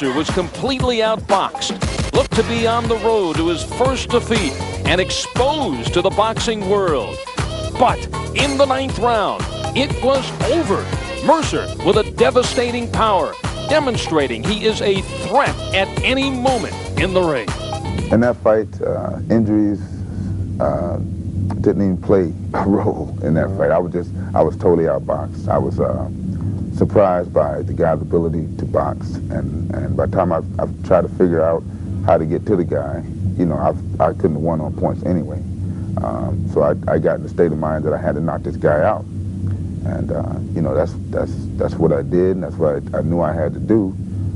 was completely outboxed, looked to be on the road to his first defeat and exposed to the boxing world. But in the 9th round, it was over. Mercer with a devastating power, demonstrating he is a threat at any moment in the ring. In that fight, injuries didn't even play a role in that fight. I was totally outboxed. I was surprised by the guy's ability to box, and by the time I've tried to figure out how to get to the guy, you know, I couldn't have won on points anyway. So I got in the state of mind that I had to knock this guy out, and you know, that's what I did, and that's what I knew I had to do.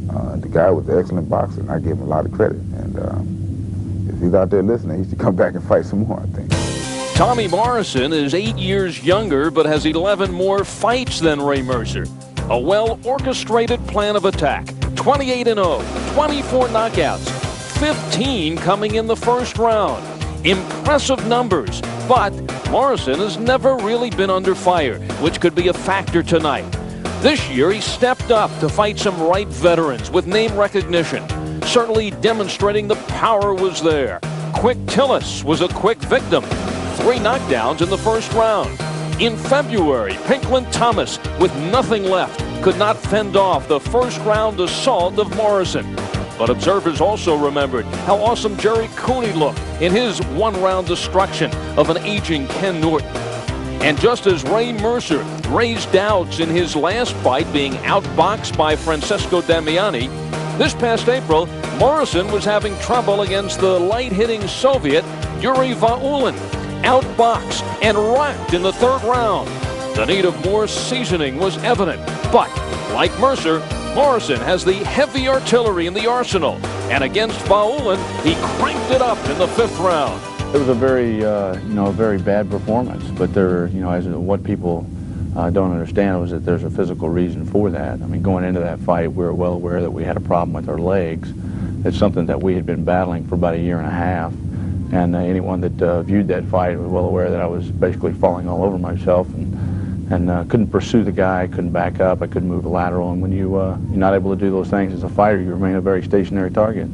The guy was an excellent boxer, and I gave him a lot of credit. And if he's out there listening, he should come back and fight some more, I think. Tommy Morrison is 8 years younger, but has 11 more fights than Ray Mercer. A well-orchestrated plan of attack. 28-0, 24 knockouts, 15 coming in the first round. Impressive numbers, but Morrison has never really been under fire, which could be a factor tonight. This year, he stepped up to fight some right veterans with name recognition, certainly demonstrating the power was there. Quick Tillis was a quick victim. 3 knockdowns in the first round. In February, Pinkland Thomas, with nothing left, could not fend off the first-round assault of Morrison. But observers also remembered how awesome Jerry Cooney looked in his one-round destruction of an aging Ken Norton. And just as Ray Mercer raised doubts in his last fight, being outboxed by Francesco Damiani, this past April, Morrison was having trouble against the light-hitting Soviet Yuri Vaulin, outboxed and rocked in the 3rd round. The need of more seasoning was evident, but like Mercer, Morrison has the heavy artillery in the arsenal, and against Vaulin, he cranked it up in the 5th round. It was a very, very bad performance, but there, as what people don't understand was that there's a physical reason for that. I mean, going into that fight, we were well aware that we had a problem with our legs. It's something that we had been battling for about 1.5 years. And anyone that viewed that fight was well aware that I was basically falling all over myself and couldn't pursue the guy, couldn't back up, I couldn't move lateral. And when you're not able to do those things as a fighter, you remain a very stationary target.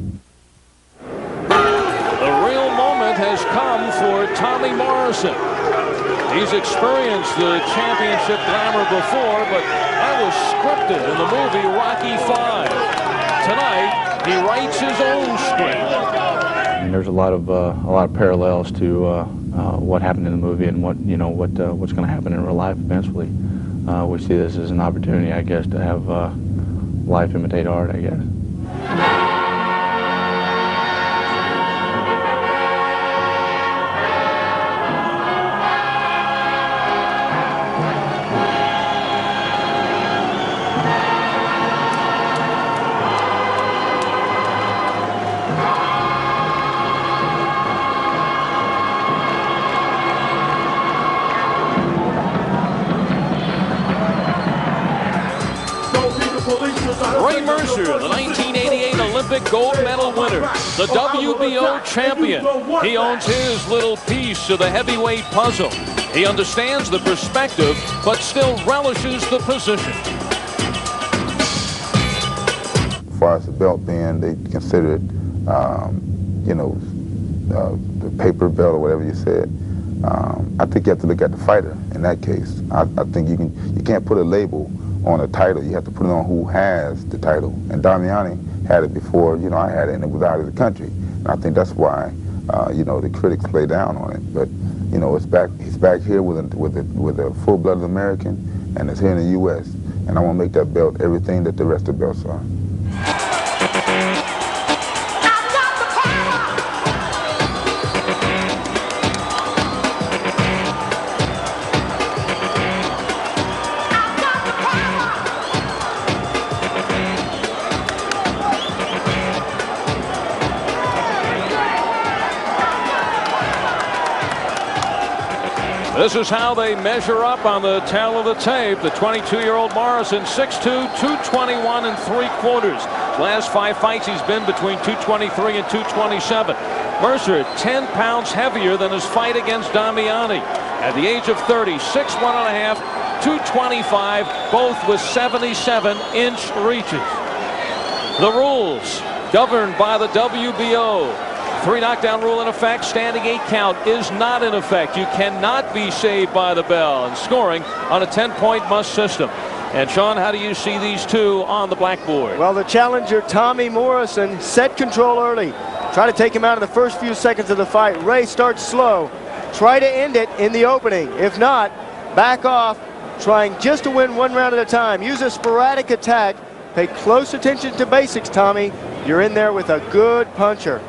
The real moment has come for Tommy Morrison. He's experienced the championship glamour before, but that was scripted in the movie Rocky V. Tonight, he writes his own script. And there's a lot of parallels to what happened in the movie and what's going to happen in real life eventually. We see this as an opportunity, I guess, to have life imitate art, I guess. Ray Mercer, the 1988 Olympic gold medal winner, the WBO champion. He owns his little piece of the heavyweight puzzle. He understands the perspective, but still relishes the position. As far as the belt being, they consider it, the paper belt or whatever you said. I think you have to look at the fighter in that case. I think you can't put a label on a title. You have to put it on who has the title. And Damiani had it before, I had it, and it was out of the country. And I think that's why, the critics lay down on it. But, it's back. He's back here with a full-blooded American, and it's here in the U.S. And I want to make that belt everything that the rest of the belts are. This is how they measure up on the tail of the tape. The 22-year-old Morrison, 6'2", 221 3/4. Last 5 fights he's been between 223 and 227. Mercer, 10 pounds heavier than his fight against Damiani. At the age of 30, 6'1.5", 225, both with 77-inch reaches. The rules governed by the WBO. 3 knockdown rule in effect. Standing 8 count is not in effect. You cannot be saved by the bell, and scoring on a 10-point must system. And Sean, how do you see these two on the blackboard? Well, the challenger, Tommy Morrison, set control early. Try to take him out in the first few seconds of the fight. Ray starts slow. Try to end it in the opening. If not, back off, trying just to win 1 round at a time. Use a sporadic attack. Pay close attention to basics, Tommy. You're in there with a good puncher.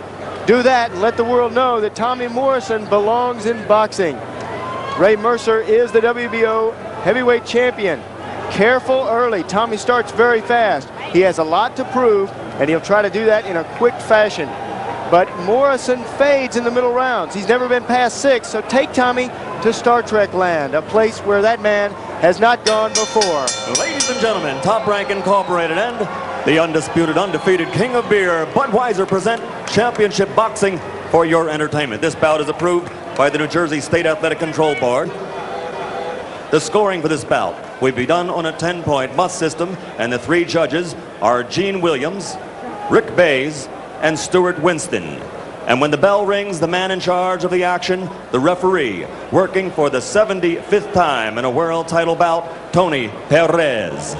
Do that and let the world know that Tommy Morrison belongs in boxing. Ray Mercer is the WBO heavyweight champion. Careful early. Tommy starts very fast. He has a lot to prove, and he'll try to do that in a quick fashion. But Morrison fades in the middle rounds. He's never been past 6, so take Tommy to Star Trek land, a place where that man has not gone before. Ladies and gentlemen, Top Rank Incorporated and the undisputed, undefeated king of beer, Budweiser, present championship boxing for your entertainment. This bout is approved by the New Jersey State Athletic Control Board. The scoring for this bout will be done on a 10-point must system, and the 3 judges are Gene Williams, Rick Bays, and Stuart Winston. And when the bell rings, the man in charge of the action, the referee, working for the 75th time in a world title bout, Tony Perez.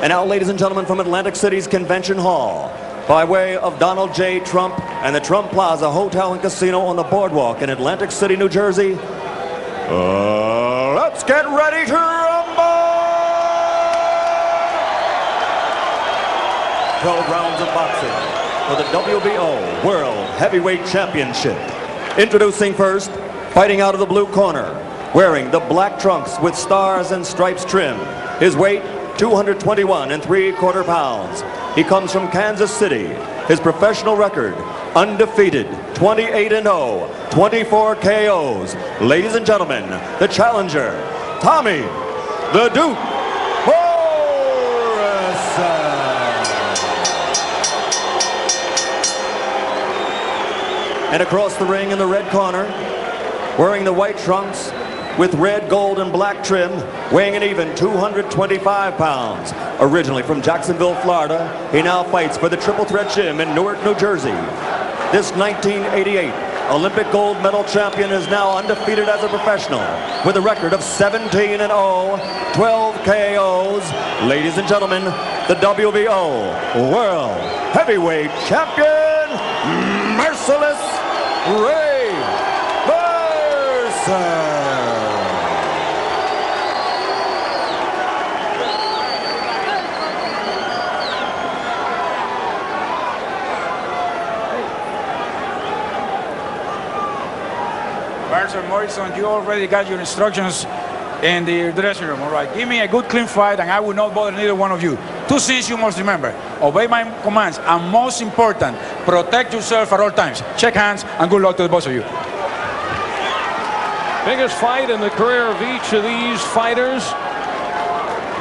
And now, ladies and gentlemen, from Atlantic City's Convention Hall, by way of Donald J. Trump and the Trump Plaza Hotel and Casino on the boardwalk in Atlantic City, New Jersey, let's get ready to rumble! 12 rounds of boxing for the WBO World Heavyweight Championship. Introducing first, fighting out of the blue corner, wearing the black trunks with stars and stripes trim. His weight, 221 3/4 pounds. He comes from Kansas City. His professional record, undefeated, 28-0, 24 KOs. Ladies and gentlemen, the challenger, Tommy The Duke Morrison. And across the ring in the red corner, wearing the white trunks with red, gold, and black trim, weighing an even 225 pounds. Originally from Jacksonville, Florida, he now fights for the Triple Threat Gym in Newark, New Jersey. This 1988 Olympic gold medal champion is now undefeated as a professional with a record of 17-0, 12 KOs. Ladies and gentlemen, the WBO World Heavyweight Champion, Merciless Ray Mercer. Mercer, Morrison, you already got your instructions in the dressing room, all right? Give me a good, clean fight, and I will not bother neither one of you. 2 things you must remember. Obey my commands, and most important, protect yourself at all times. Shake hands, and good luck to the both of you. Biggest fight in the career of each of these fighters.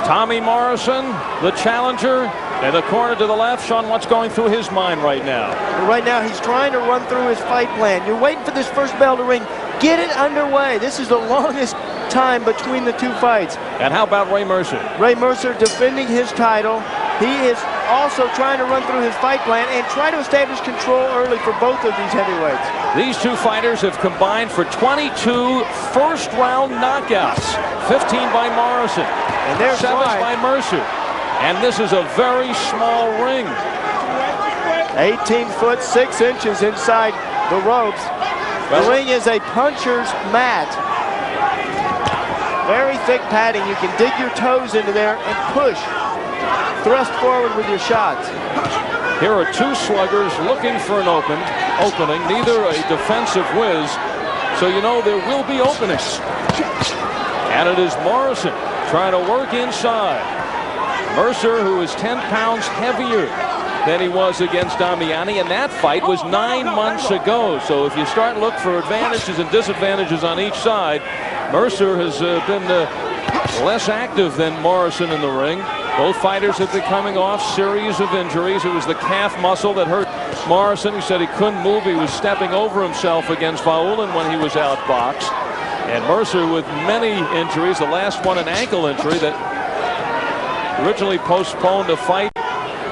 Tommy Morrison, the challenger, in the corner to the left. Sean, what's going through his mind right now? Right now, he's trying to run through his fight plan. You're waiting for this first bell to ring. Get it underway. This is the longest time between the 2 fights. And how about Ray Mercer? Ray Mercer defending his title. He is also trying to run through his fight plan and try to establish control early for both of these heavyweights. These 2 fighters have combined for 22 first-round knockouts. 15 by Morrison, and there's 7 by Mercer. And this is a very small ring. 18 foot 6 inches inside the ropes. The ring is a puncher's mat. Very thick padding. You can dig your toes into there and push. Thrust forward with your shots. Here are 2 sluggers looking for an opening. Neither a defensive whiz, so you know there will be openings. And it is Morrison trying to work inside. Mercer, who is 10 pounds heavier than he was against Damiani, and that fight was 9 months ago. So if you start to look for advantages and disadvantages on each side, Mercer has been less active than Morrison in the ring. Both fighters have been coming off series of injuries. It was the calf muscle that hurt Morrison. He said he couldn't move. He was stepping over himself against Vaulin when he was outboxed. And Mercer with many injuries, the last one an ankle injury that originally postponed a fight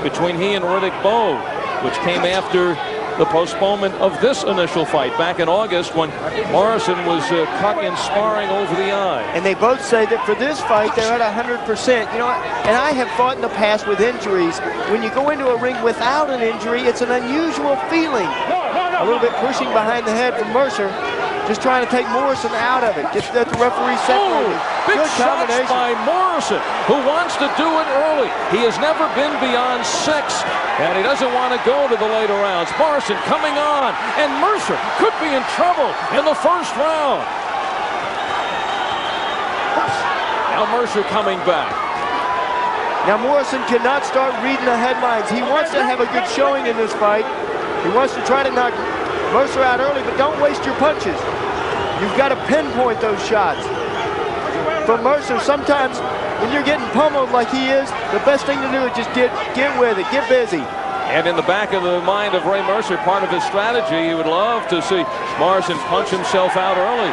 between he and Riddick Bowe, which came after the postponement of this initial fight back in August when Morrison was cut in sparring over the eye. And they both say that for this fight, they're at 100%. You know, and I have fought in the past with injuries. When you go into a ring without an injury, it's an unusual feeling. A little bit pushing behind the head from Mercer, just trying to take Morrison out of it. Just let the referee separated. Big Good shots combination by Morrison, who wants to do it early. He has never been beyond 6, and he doesn't want to go to the later rounds. Morrison coming on, and Mercer could be in trouble in the first round. Now Mercer coming back. Now Morrison cannot start reading the headlines. He wants to have a good showing in this fight. He wants to try to knock Mercer out early, but don't waste your punches. You've got to pinpoint those shots. For Mercer, sometimes when you're getting pummeled like he is, the best thing to do is just get with it, get busy. And in the back of the mind of Ray Mercer, part of his strategy, he would love to see Morrison punch himself out early.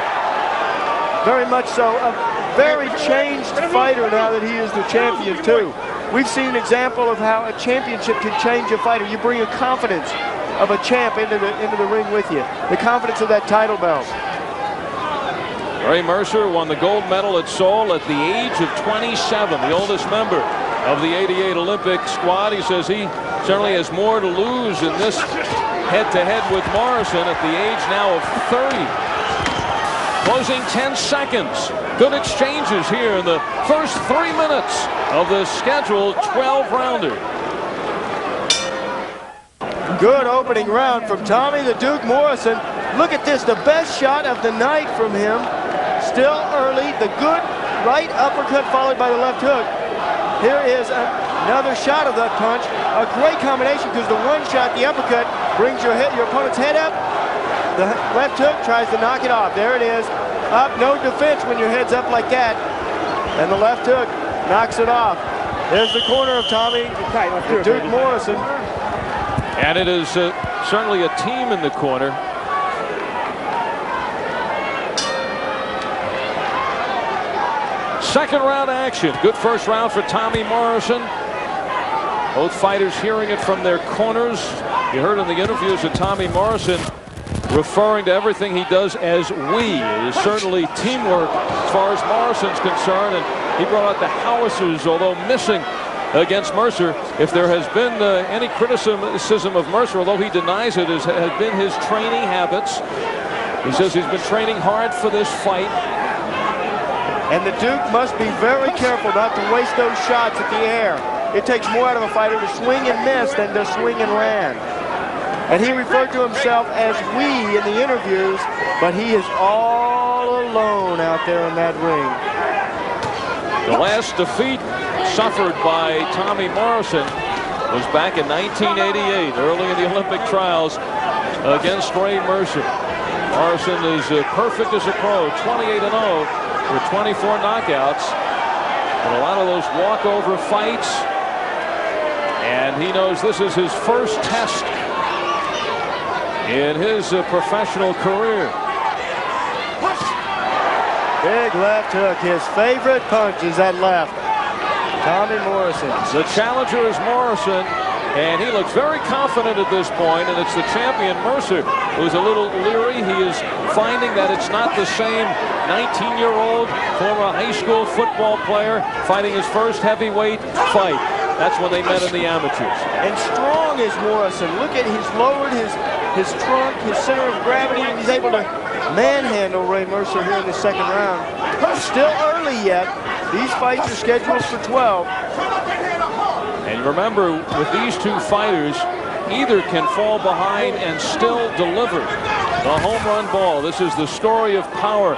Very much so. A very changed fighter now that he is the champion, too. We've seen an example of how a championship can change a fighter. You bring a confidence of a champ into the ring with you. The confidence of that title belt. Ray Mercer won the gold medal at Seoul at the age of 27, the oldest member of the '88 Olympic squad. He says he certainly has more to lose in this head-to-head with Morrison at the age now of 30. Closing 10 seconds. Good exchanges here in the first 3 minutes of the scheduled 12-rounder. Good opening round from Tommy the Duke Morrison. Look at this, the best shot of the night from him. Still early, the good right uppercut followed by the left hook. Here is another shot of that punch. A great combination because the one shot, the uppercut, brings your opponent's head up. The left hook tries to knock it off. There it is. Up, no defense when your head's up like that. And the left hook knocks it off. There's the corner of Tommy the Duke Morrison. And it is certainly a team in the corner. Second round action. Good first round for Tommy Morrison. Both fighters hearing it from their corners. You heard in the interviews of Tommy Morrison referring to everything he does as we. It is certainly teamwork as far as Morrison's concerned, and he brought out the howitzers, although missing against Mercer. If there has been any criticism of Mercer, although he denies it, has been his training habits. He says he's been training hard for this fight. And the Duke must be very careful not to waste those shots at the air. It takes more out of a fighter to swing and miss than to swing and land. And he referred to himself as we in the interviews, but he is all alone out there in that ring. The last defeat suffered by Tommy Morrison was back in 1988, early in the Olympic trials against Ray Mercer. Morrison is perfect as a pro, 28-0 with 24 knockouts. And a lot of those walkover fights. And he knows this is his first test in his professional career. Big left hook. His favorite punch is that left. Tommy Morrison. The challenger is Morrison, and he looks very confident at this point, and it's the champion Mercer who's a little leery. He is finding that it's not the same 19-year-old former high school football player fighting his first heavyweight fight. That's when they met in the amateurs. And strong is Morrison. Look at, he's lowered his trunk, his center of gravity, and he's able to manhandle Ray Mercer here in the second round. Still early yet. These fights are scheduled for 12. And remember, with these two fighters, either can fall behind and still deliver the home run ball. This is the story of power.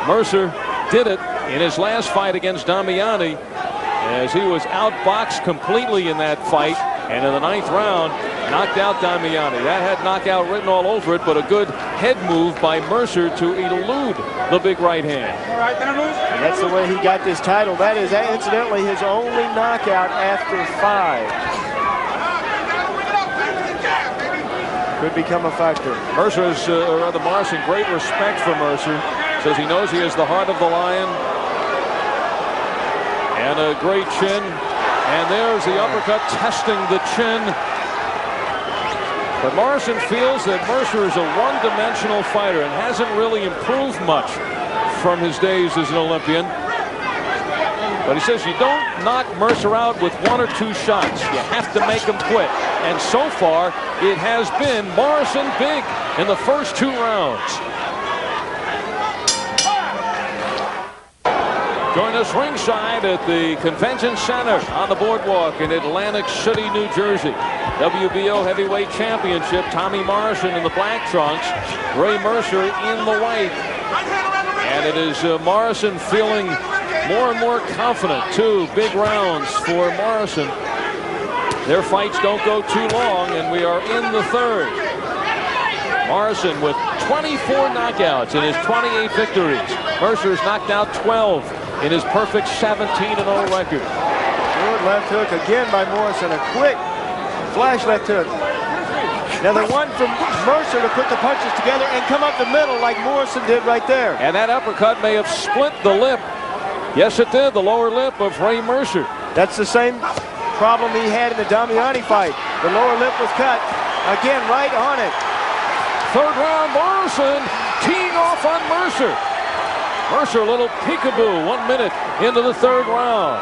Mercer did it in his last fight against Damiani, as he was outboxed completely in that fight, and in the 9th round knocked out Damiani. That had knockout written all over it, but a good head move by Mercer to elude the big right hand. And that's the way he got this title. That is incidentally his only knockout after 5. Could become a factor. Mercer's, or rather Morrison, great respect for Mercer. Says he knows he is the heart of the lion. And a great chin. And there's the uppercut testing the chin. But Morrison feels that Mercer is a one-dimensional fighter and hasn't really improved much from his days as an Olympian. But he says you don't knock Mercer out with 1 or 2 shots. You have to make him quit. And so far, it has been Morrison big in the first 2 rounds. Join us ringside at the Convention Center on the boardwalk in Atlantic City, New Jersey. WBO Heavyweight Championship, Tommy Morrison in the black trunks, Ray Mercer in the white. And it is Morrison feeling more and more confident. 2 big rounds for Morrison. Their fights don't go too long, and we are in the 3rd. Morrison with 24 knockouts in his 28 victories. Mercer's knocked out 12 in his perfect 17-0 record. Good left hook again by Morrison. A quick flash left hook. Now the one from Mercer to put the punches together and come up the middle like Morrison did right there. And that uppercut may have split the lip. Yes, it did. The lower lip of Ray Mercer. That's the same problem he had in the Damiani fight. The lower lip was cut. Again, right on it. 3rd round, Morrison teeing off on Mercer. Mercer a little peekaboo 1 minute into the 3rd round.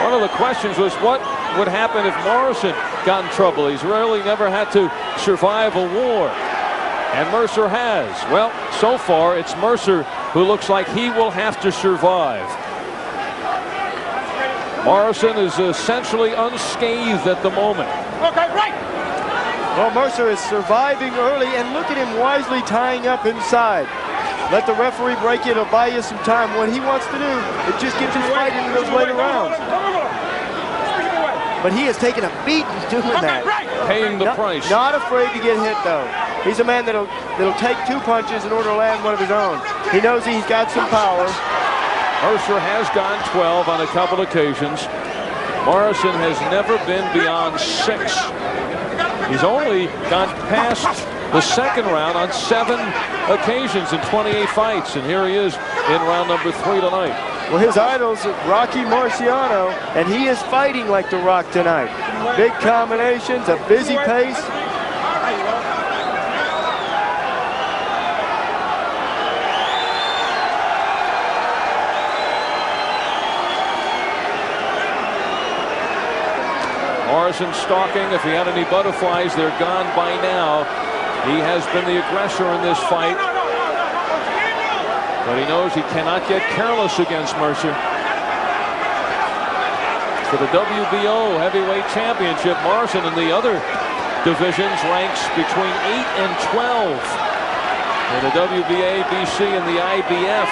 One of the questions was what would happen if Morrison got in trouble. He's really never had to survive a war. And Mercer has. Well, so far it's Mercer who looks like he will have to survive. Morrison is essentially unscathed at the moment. Okay, right. Well, Mercer is surviving early, and look at him wisely tying up inside. Let the referee break it or buy you some time. What he wants to do is just get his fight into those later rounds. But he has taken a beating doing that. Paying the price. Not afraid to get hit, though. He's a man that'll take 2 punches in order to land one of his own. He knows he's got some power. Mercer has gone 12 on a couple occasions. Morrison has never been beyond 6. He's only gone past the 2nd round on 7 occasions in 28 fights. And here he is in round number 3 tonight. Well, his idol's Rocky Marciano, and he is fighting like The Rock tonight. Big combinations, a busy pace. Morrison stalking. If he had any butterflies, they're gone by now. He has been the aggressor in this fight. But he knows he cannot get careless against Mercer. For the WBO Heavyweight Championship, Morrison in the other divisions ranks between 8 and 12. In the WBA, BC, and the IBF.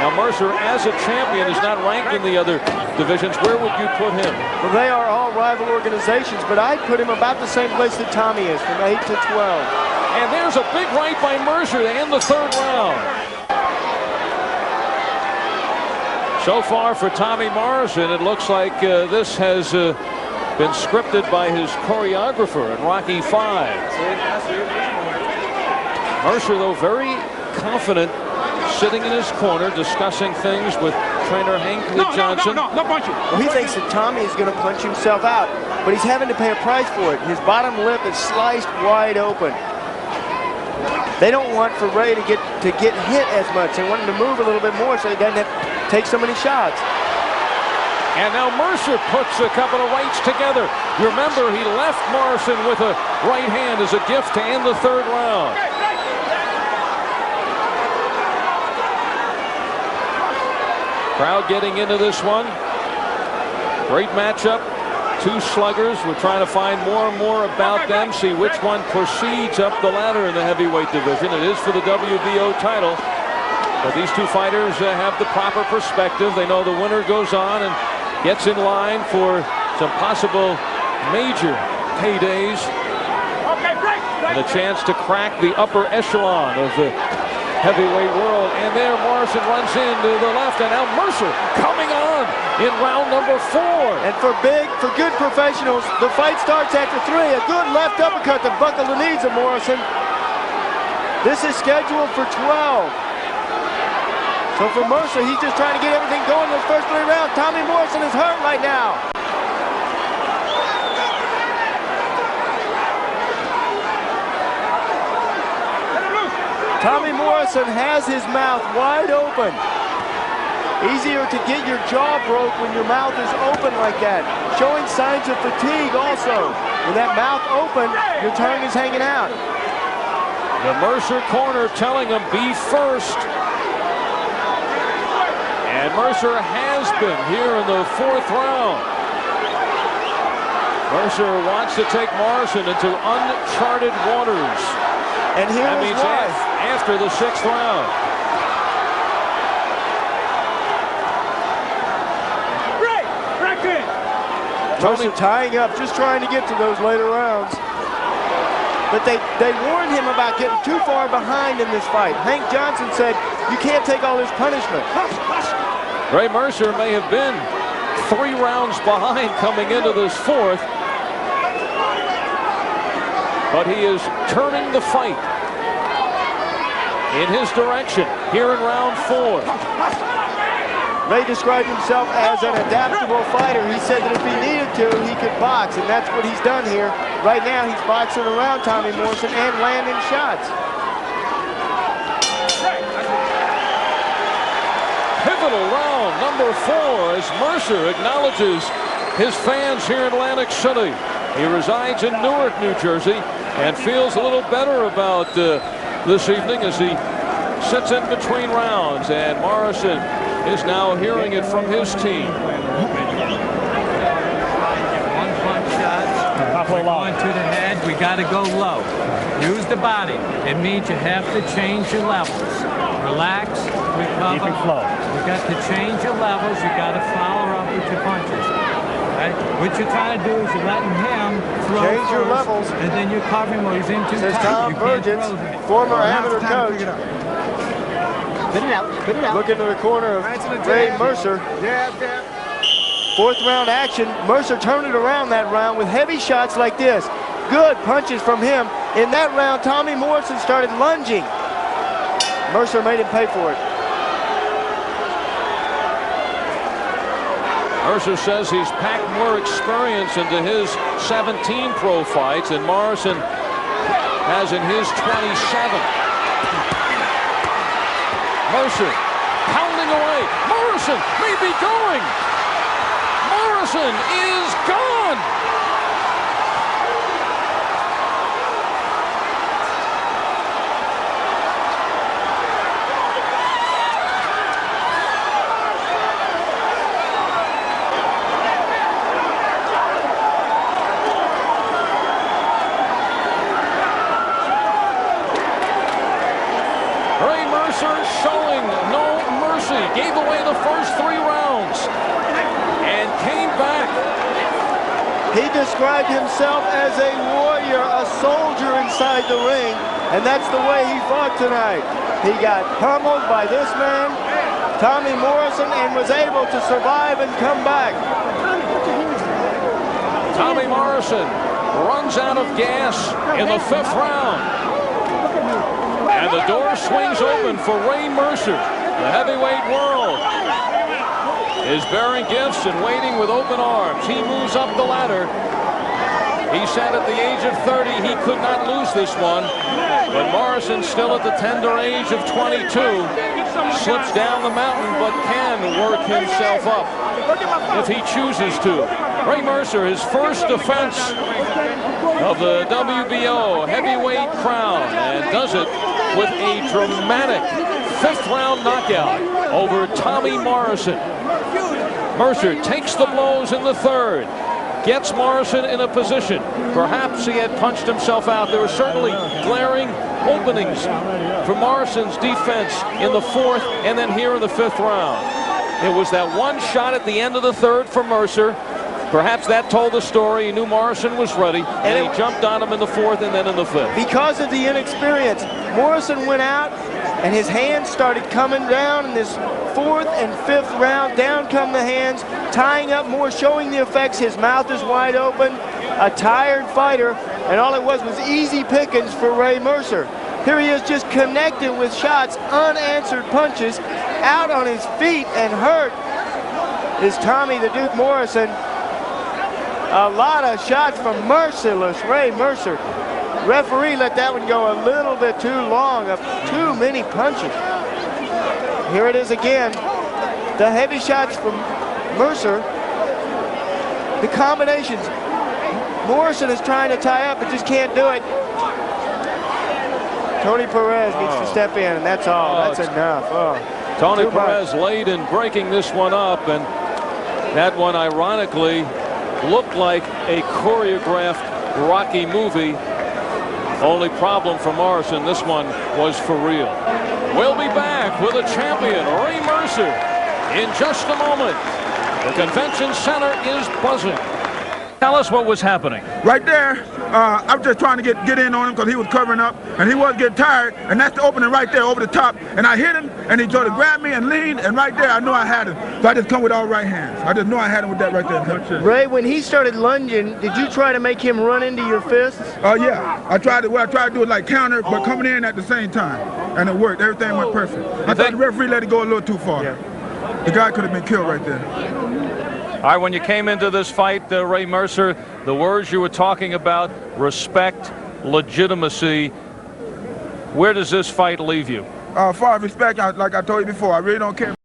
Now Mercer, as a champion, is not ranked in the other divisions. Where would you put him? Well, they are all rival organizations, but I'd put him about the same place that Tommy is, from 8 to 12. And there's a big right by Mercer to end the 3rd round. So far for Tommy Morrison, it looks like this has been scripted by his choreographer in Rocky V. Mercer, though, very confident, sitting in his corner discussing things with trainer Hank Johnson. No punching. Well, he thinks that Tommy is going to punch himself out, but he's having to pay a price for it. His bottom lip is sliced wide open. They don't want for Ray to get hit as much. They want him to move a little bit more so he doesn't have to take so many shots. And now Mercer puts a couple of rights together. Remember, he left Morrison with a right hand as a gift to end the 3rd round. Crowd getting into this one. Great matchup. 2 sluggers. We're trying to find more and more about them, see which one proceeds up the ladder in the heavyweight division. It is for the WBO title. But these 2 fighters have the proper perspective. They know the winner goes on and gets in line for some possible major paydays. And a chance to crack the upper echelon of the heavyweight world. And there Morrison runs into the left, and now Mercer coming on in round number 4. And for good professionals, the fight starts after 3. A good left uppercut to buckle the knees of Morrison. This is scheduled for 12. So for Mercer, he's just trying to get everything going in those first 3 rounds. Tommy Morrison is hurt right now. Tommy Morrison has his mouth wide open. Easier to get your jaw broke when your mouth is open like that. Showing signs of fatigue also. With that mouth open, your tongue is hanging out. The Mercer corner telling him be first. And Mercer has been here in the 4th round. Mercer wants to take Morrison into uncharted waters. And here that is means why. After the 6th round. Mercer tying up, just trying to get to those later rounds. But they warned him about getting too far behind in this fight. Hank Johnson said, you can't take all this punishment. Ray Mercer may have been 3 rounds behind coming into this 4th. But he is turning the fight in his direction here in round 4. Ray described himself as an adaptable fighter. He said that if he needed to, he could box, and that's what he's done here. Right now, he's boxing around Tommy Morrison and landing shots. Pivotal round number 4 as Mercer acknowledges his fans here in Atlantic City. He resides in Newark, New Jersey, and feels a little better about this evening as he sits in between rounds, and Morrison is now hearing it from his team. One-punch shots. We're going to the head. We got to go low. Use the body. It means you have to change your levels. Relax. Recover. Keep it flow. You got to change your levels. You got to follow up with your punches. Right? What you're trying to do is you're letting him throw change your first, levels, and then you're covering where he's in too says tight. Tom Burgess, former amateur coach. Spit it out. Spit it out. Look into the corner of Ray Mercer. 4th round action. Mercer turned it around that round with heavy shots like this. Good punches from him. In that round, Tommy Morrison started lunging. Mercer made him pay for it. Mercer says he's packed more experience into his 17 pro fights than Morrison has in his 27. Mercer pounding away. Morrison may be going. Morrison is gone. Ray Mercer showing no mercy. Gave away the first 3 rounds and came back. He described himself as a warrior, a soldier inside the ring, and that's the way he fought tonight. He got pummeled by this man, Tommy Morrison, and was able to survive and come back. Tommy Morrison runs out of gas in the 5th round. And the door swings open for Ray Mercer. The heavyweight world is bearing gifts and waiting with open arms. He moves up the ladder. He said at the age of 30 he could not lose this one. But Morrison, still at the tender age of 22, slips down the mountain but can work himself up if he chooses to. Ray Mercer, his first defense of the WBO heavyweight crown, and does it with a dramatic 5th round knockout over Tommy Morrison. Mercer takes the blows in the 3rd, gets Morrison in a position. Perhaps he had punched himself out. There were certainly glaring openings for Morrison's defense in the 4th and then here in the 5th round. It was that one shot at the end of the 3rd for Mercer. Perhaps that told the story. He knew Morrison was ready, and he jumped on him in the 4th and then in the 5th. Because of the inexperience, Morrison went out, and his hands started coming down in this 4th and 5th round. Down come the hands, tying up more, showing the effects. His mouth is wide open, a tired fighter, and all it was easy pickings for Ray Mercer. Here he is just connecting with shots, unanswered punches, out on his feet and hurt is Tommy the Duke Morrison. A lot of shots from merciless Ray Mercer. Referee let that one go a little bit too long, of too many punches. Here it is again. The heavy shots from Mercer. The combinations. Morrison is trying to tie up, but just can't do it. Tony Perez needs to step in, and that's all. That's enough. Tony Perez late in breaking this one up, and that one ironically looked like a choreographed Rocky movie. Only problem for Morrison, this one was for real. We'll be back with a champion, Ray Mercer, in just a moment. The convention center is buzzing. Tell us what was happening. Right there, I was just trying to get in on him because he was covering up, and he was getting tired, and that's the opening right there over the top. And I hit him, and he tried to grab me and lean, and right there I knew I had him. So I just come with all right hands. I just knew I had him with that right there. Ray, when he started lunging, did you try to make him run into your fists? Yeah. What I tried to do is like counter, but coming in at the same time, and it worked. Everything went perfect. I thought the referee let it go a little too far. Yeah. The guy could have been killed right there. All right, when you came into this fight, Ray Mercer, the words you were talking about, respect, legitimacy, where does this fight leave you? As far as respect, like I told you before, I really don't care.